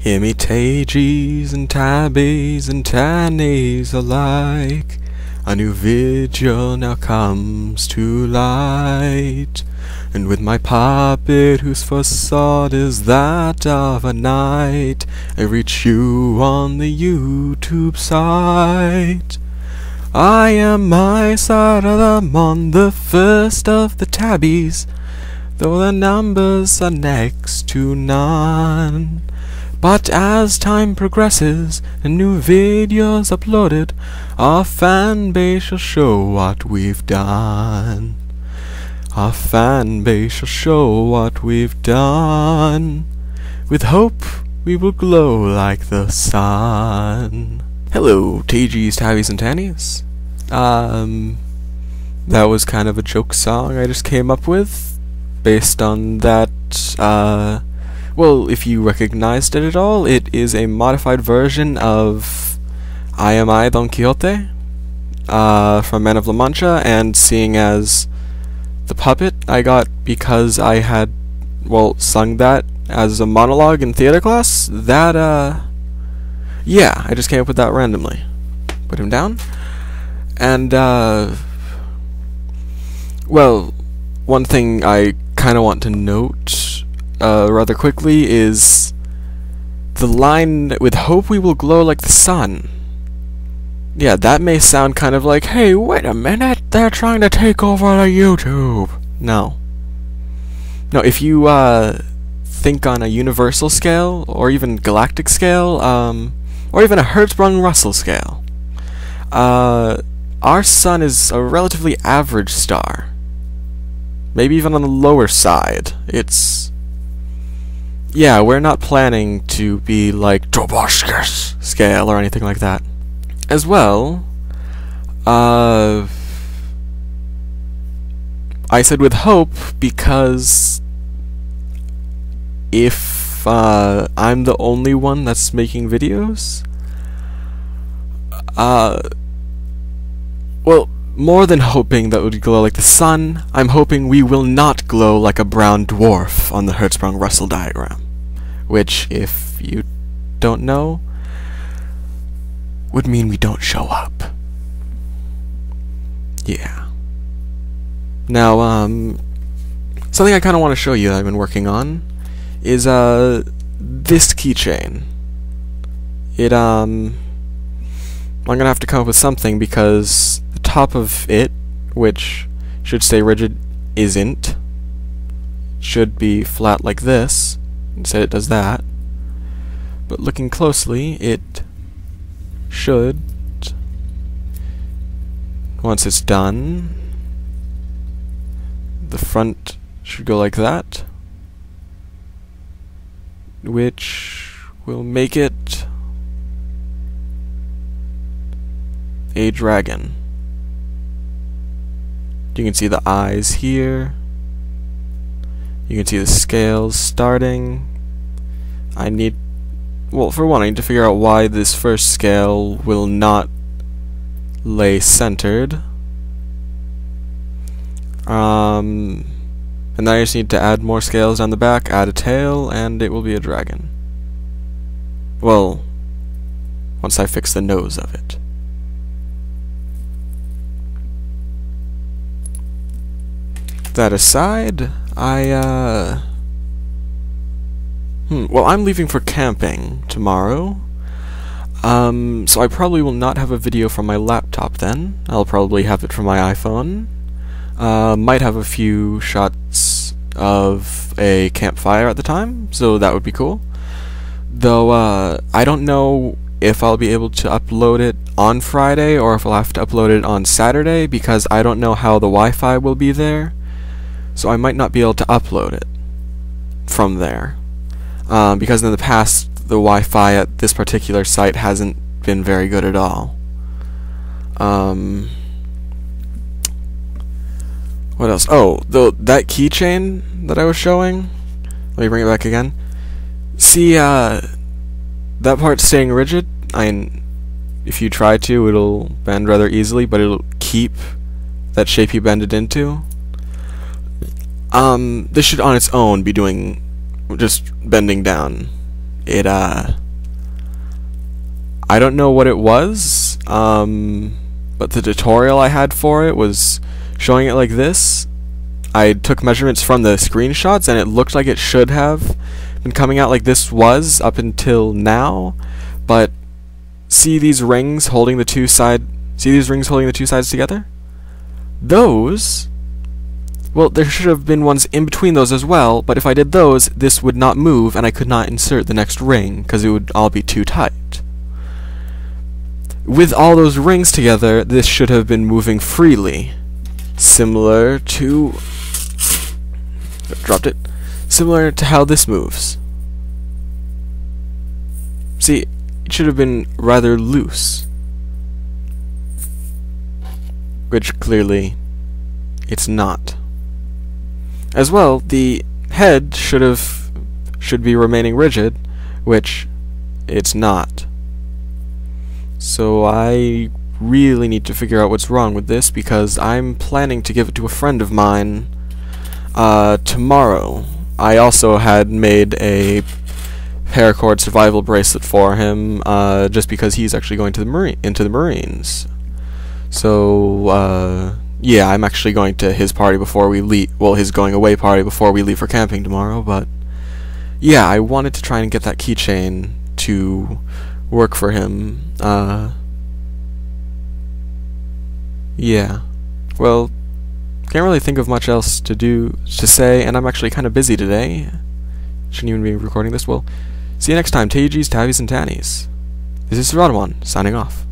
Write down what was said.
Hear me Tageyz and Tageyz and Tageyz alike. A new video now comes to light, and with my puppet whose facade is that of a knight, I reach you on the YouTube site. I am my Saradamon, the first of the tabbies, though the numbers are next to none. But as time progresses and new videos uploaded, our fan base shall show what we've done. Our fan base shall show what we've done. With hope we will glow like the sun. Hello, Tageyz, Tabbies, and Tannies. That was kind of a joke song I just came up with, based on that, well, if you recognized it at all, it is a modified version of I Am I, Don Quixote, from Men of La Mancha, and seeing as the puppet I got because I had, well, sung that as a monologue in theater class, that, yeah, I just came up with that randomly. Put him down. And, well, one thing I kind of want to note rather quickly is the line, with hope we will glow like the sun. Yeah, that may sound kind of like, hey, wait a minute, they're trying to take over the YouTube. No. No, if you think on a universal scale, or even galactic scale, or even a Hertzsprung-Russell scale, our sun is a relatively average star. Maybe even on the lower side. It's... yeah, we're not planning to be like Tobuscus scale or anything like that. As well, I said with hope because if I'm the only one that's making videos, well, more than hoping that would glow like the sun, I'm hoping we will not glow like a brown dwarf on the Hertzsprung-Russell diagram, which, if you don't know, would mean we don't show up. Yeah. Now, something I kind of want to show you that I've been working on is, this keychain. It, I'm gonna have to come up with something because the top of it, which should stay rigid, isn't. It should be flat like this. Instead it does that. But looking closely, it should, once it's done, the front should go like that, which will make it a dragon. You can see the eyes here. You can see the scales starting. I need, well, for one, I need to figure out why this first scale will not lay centered. And then I just need to add more scales down the back, add a tail, and it will be a dragon. Well, once I fix the nose of it. That aside, well, I'm leaving for camping tomorrow, so I probably will not have a video from my laptop then. I'll probably have it from my iPhone. Might have a few shots of a campfire at the time, so that would be cool. Though, I don't know if I'll be able to upload it on Friday, or if I'll have to upload it on Saturday, because I don't know how the Wi-Fi will be there. So I might not be able to upload it from there. Because in the past, the Wi-Fi at this particular site hasn't been very good at all. What else? Oh, that keychain that I was showing, let me bring it back again. See, that part staying rigid, if you try to, it'll bend rather easily, but it'll keep that shape you bend it into. This should on its own be doing just bending down it, I don't know what it was, but the tutorial I had for it was showing it like this. I took measurements from the screenshots, and it looked like it should have been coming out like this was up until now, but see these rings holding the two sides together? Those, well, there should have been ones in between those as well, but if I did those, this would not move, and I could not insert the next ring, because it would all be too tight. With all those rings together, this should have been moving freely. Similar to... dropped it. Similar to how this moves. See, it should have been rather loose. Which clearly it's not. As well, the head should be remaining rigid, which it's not. So I really need to figure out what's wrong with this, because I'm planning to give it to a friend of mine tomorrow. I also had made a paracord survival bracelet for him, just because he's actually going to into the Marines. So yeah, I'm actually going to his party before we leave. Well, his going away party before we leave for camping tomorrow. But yeah, I wanted to try and get that keychain to work for him. Yeah. Well, can't really think of much else to say, and I'm actually kind of busy today. Shouldn't even be recording this. Well, see you next time, Tageyz, Tabbies, and Tannies. This is Saradamon, signing off.